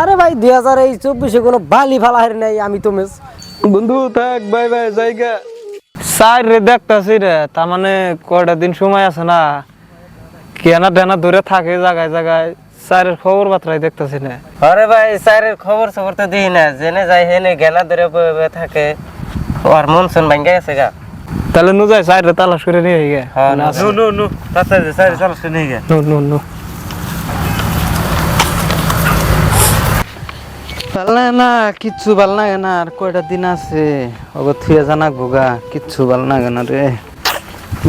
আরে ভাই 2024 কোনো বালি ফালা হারি নাই আমি তো মিস বন্ধু থাক বাই বাই জায়গা সাইড রে দেখতাছি রে তার মানে কয়টা দিন সময় আছে না কেনা টেনা ধরে থাকে জায়গায় জায়গায় স্যারের খবর বার্তাই দেখতাছি না। আরে ভাই স্যারের খবর সবর তো দিই না, জেনে যাই হেনে গেনা ধরে বয়ে থাকে আর মন শুন ভাঙ্গা গেছে গা। তাহলে নু যাই স্যার তালাশ করে নিয়ে গে। হ্যাঁ নো তাতে স্যার তালাশ করে নিয়ে গে। নো পারলে না কিচ্ছু ভাল লাগে না, আর কয়টা দিন আছে ওগো থুয়ে জানাক ভোগা, কিচ্ছু ভাল লাগে না রে,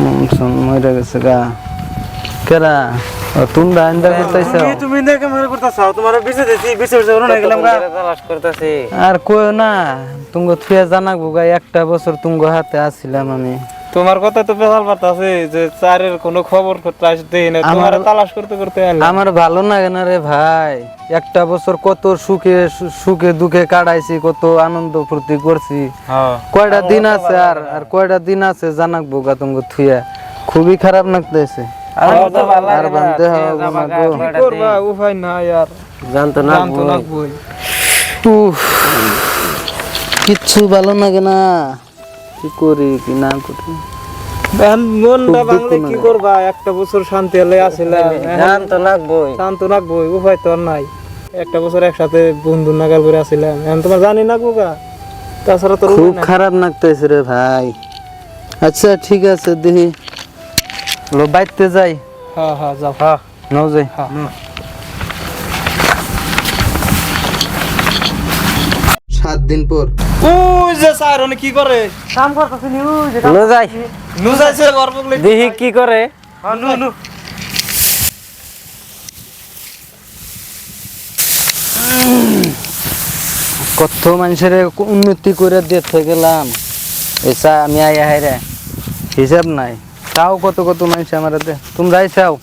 মন শোন মরে গেছে গা। কেরা তোমরা আন্দা করতেছ? তুমি দেখে মনে করতেছো তোমার বিছে দিছি বিছে ওনা গেলাম গা তালাশ করতেছি। আর কই না তুঙ্গ থুয়ে জানাক ভোগা, একটা বছর তুঙ্গ হাতে আসছিলাম আমি। তোমার কথা তো পেছাল পাতাছে যে স্যারের কোনো খবর ট্রাস দেই না, তোমার তালাশ করতে করতে এলাম। আমার ভালো লাগে না রে ভাই, একটা বছর কত সুখে দুঃখে কাটাইছি, কত আনন্দ ফুর্তি করছি। কয়টা দিন আছে আর কয়টা দিন আছে জানাক বোগা তুঙ্গ থুয়া, খুবই খারাপ লাগতেছে। আর বান্ধে কি করবা উপায় নাই, আর জানতো না বই কিচ্ছু ভালো লাগে না, কি করি কি না করি মনটা বাংলা কি করবা, একটা বছর শান্তি হলে আসিলাম, শান্ত লাগবই উপায় তো আর নাই। একটা বছর একসাথে বন্ধু নাগাল করে আসিলাম, এখন তোমার জানি না গোগা, তাছাড়া তো খুব খারাপ লাগতেছে রে ভাই। আচ্ছা ঠিক আছে দেখি লো বাইতে যাই। হ্যাঁ যাও নাও যাই। সাত দিন পর ওই যে স্যার উনি কি করে কাম করতেছ নিউজ নো যাই নু যাইছে গর্ব বলে দেখি কি করে। নু কত মানুষের উন্নতি করে দেখতে গেলাম, এসা আমি আই রে হিসাব নাই। চাও কত কত মানুষ আমার তোমরাই চাও।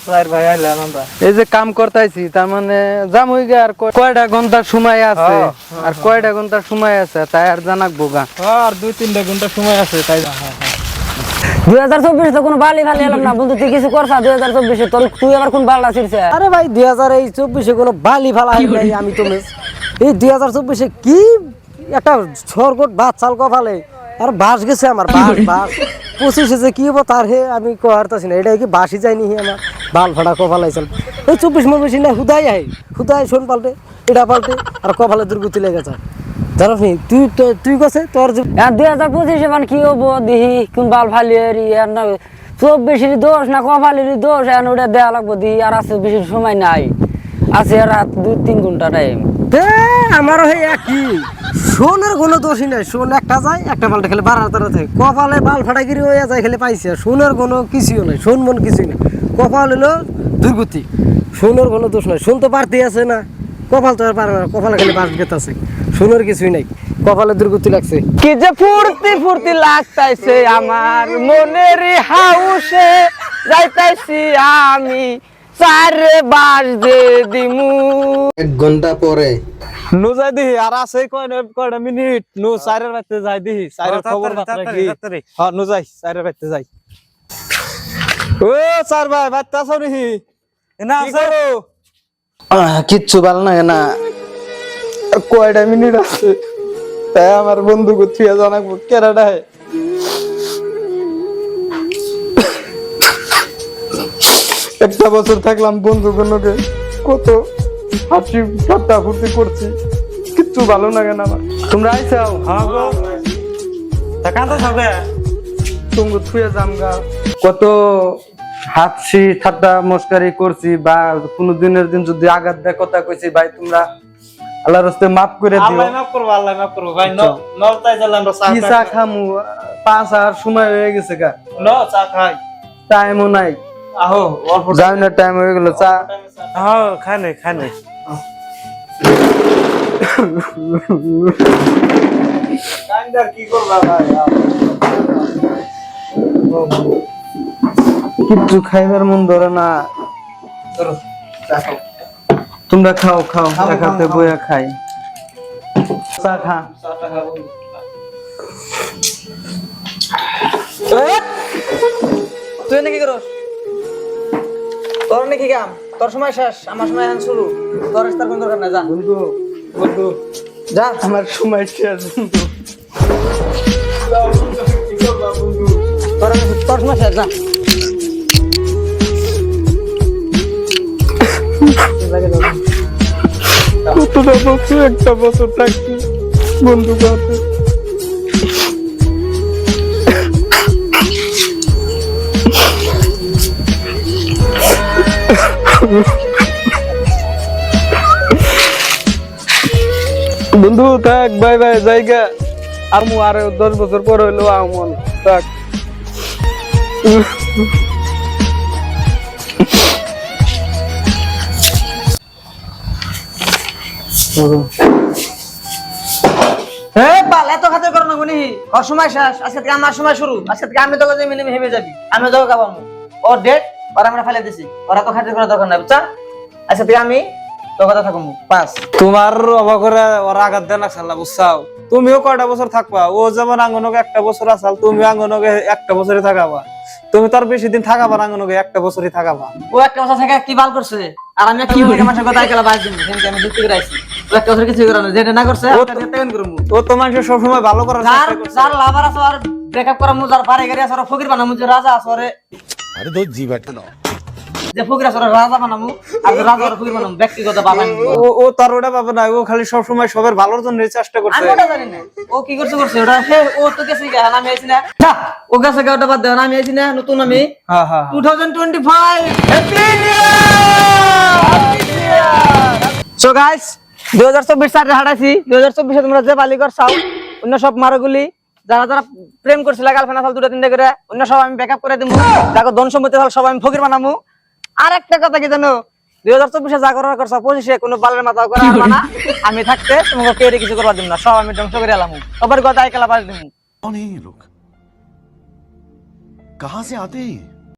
স্যার ভাই আইলাম আমরা, এই যে কাম করতেছি তার মানে জাম হয়ে গে, আর কয়টা ঘন্টার সময় আছে, আর কয়টা ঘন্টার সময় আছে তাই আর জানাক বোগা। আর 2-3 ঘন্টা সময় আছে তাই। 2024 তো কোনো বালি ফালি এলাম না বন্ধু, তুই কিছু করছা 2024 তোর, তুই আবার কোন বালটা ছিড়ছে? আরে ভাই 2024 কোনো বালি ফালা হারি নাই আমি তো মিস এই 2024 কি একটা সরগট ভাত চাল কপালে আর বাস গেছে আমার বাস 25 যে কি হবো তার হে আমি কহারতাছি না, এটা কি বাসি যায়নি আমার বাল ফাটা কপালাইছিল। এই 24 না হুদাই শোন পাল্টে এটা পাল্টে আর কপালে দুর্গতি লেগে যায়। জানিস নি তুই কাছে তোর 2025 মানে কি হবো দিহি কোন বাল ফালি আর না 24 দোষ না কপালের দোষ, এখন ওটা দেওয়া লাগবো দিহি। আর আছে বেশি সময় নাই, আছে রাত 2-3 ঘন্টা টাইম। আমারও হে একই, শোনের কোনো দোষই নাই, শোন একটা যায় একটা পাল্টে খেলে 12 থাকে, কপালে বাল ফাটাগিরি হয়ে যায় খেলে পাইছে, শোনের কোনো কিছুই নাই, শোন মন কিছুই না, কপাল হলো দুর্গতি, শোনের কোনো দোষ নাই, শোন তো পারতেই আছে না, কপাল তো আর পারে না, কপালে খেলে বাস গেতাছে, শোনের কিছুই নাই, কপালে দুর্গতি লাগছে। কি যে ফুর্তি লাগতাইছে আমার মনের হাউসে, যাইতাইছি আমি চারে বাস দে দিমু। 1 ঘন্টা পরে নু যাই দিহি আর আছে কয়টা মিনিট, নু চারের বাইতে যাই দিহি, চারের খবর বার্তা কি। হ্যাঁ নু যাই চারের বাইতে যাই। ও স্যার ভাই বার্তা আছো নিহি না? কিচ্ছু ভালো লাগে না, আর কয়টা মিনিট আছে তাই আমার বন্ধু থুয়া জানাকবো কেরাডায়। একটা বছর থাকলাম বন্ধু গুলোকে, কত হাসি ঠাট্টা ফুর্তি করছি, কিচ্ছু ভালো লাগে না আমার। তোমরা আইসাও তুমি থুয়ে জামগা, কত হাসি ঠাট্টা মস্কারি করছি, বা কোনো দিনের দিন যদি আঘাত দেয় কথা কইছি, ভাই তোমরা আল্লাহর রাস্তায় মাফ করে দিও। আল্লাহ মাফ করবে, আল্লাহ মাফ করবে ভাই। নলতাই যাইলাম আমরা কি চা খামু, 5 আর সময় হয়ে গেছে গা, চা খাই টাইমও নাই। আহো অল্প যাই না টাইম হয়ে গেল, চা হ্যাঁ খানে কি করবা ভাই, কিচ্ছু খাইবার মন ধরে না। তোমরা খাও একাতে বইয়া খাই, চা খা। তুই নাকি করস, তোর নাকি কাম? তোর সময় শেষ আমার সময় এখন শুরু তোর ইস্তার কোন দরকার না যা বন্ধু বন্ধু যা আমার সময় শেষ বন্ধু। তোর সময় শেষ যা কতটা বছর একটা বছর থাকছি বন্ধু কাছে বন্ধু থাক বাই বাই জায়গা আর মু আরো 10 বছর পর হইলো আমন থাক বাল এত খাতির করো না গুনি ওর সময় শেষ আজকে থেকে আমার সময় শুরু আজকে থেকে আমি তোকে জমি নেমে হেমে যাবি আমি তোকে খাবামু ওর ডেট ওর আমরা ফেলে দিছি ওরা তো খাতির করার দরকার নাই বুঝছা আজকে থেকে আমি তোর কথা থাকবো পাস তোমার অবাক করে ওর আঘাত দেন না বুঝছাও তুমিও কয়টা বছর থাকবা ও যেমন আঙ্গনকে একটা বছর আসাল তুমি আঙ্গনকে একটা বছরই থাকাবা তুমি তার বেশি দিন থাকাবা আঙ্গনকে একটা বছরই থাকাবা ও একটা বছর থেকে কি বাল করছে আর আমি কি করে মানুষের কথা আইকালা বাজ দিন কিন্তু আমি যুক্তি করে আইছি ও একটা বছর কিছু করে না যেটা না করছে ও ওটা তেমন করমু ও তো মানুষের সবসময় ভালো করার যার চেষ্টা করছে যার লাভার আছে আর ব্রেকআপ করা মু যার পারে গাড়ি আছে আর ফকির বানামু যে রাজা আছে ওরে अरे दो जी बैठे যে ফকির আছে ওরে রাজা বানামু আর যে রাজা ওরে ফকির বানামু ব্যক্তিগত বানামু ও তার ওটা পাবে না ও খালি সবসময় সবার ভালোর জন্য চেষ্টা করছে আমি ওটা জানি না ও কি করছে করছে ওটা ও তো গেছে গা আমি আইছি না যা, ও গেছে গা ওটা বাদ দে আমি আইছি না নতুন আমি হ্যাঁ হ্যাঁ 2025 হ্যাপি সো গাইস 2024 সালে হাঁটাইছি 2024 তোমরা যে বালি কর চাও অন্য সব মারগুলি যারা যারা প্রেম করছিল গার্লফ্রেন্ড আসাল দুটো তিনটে করে অন্য সব আমি ব্যাকআপ করে দিমু যাকে ধন সম্পত্তি সব আমি ফকির বানামু আর একটা কথা কি জানো 2024 যা করার করছ 25 কোনো বালের মাথা করা হবে না আমি থাকতে তোমাকে কেউ কিছু করবা দিম না সব আমি ধ্বংস করে এলাম সবার কথা আইকালা বাজ দিমু कौन है ये लोग कहाँ से आते हैं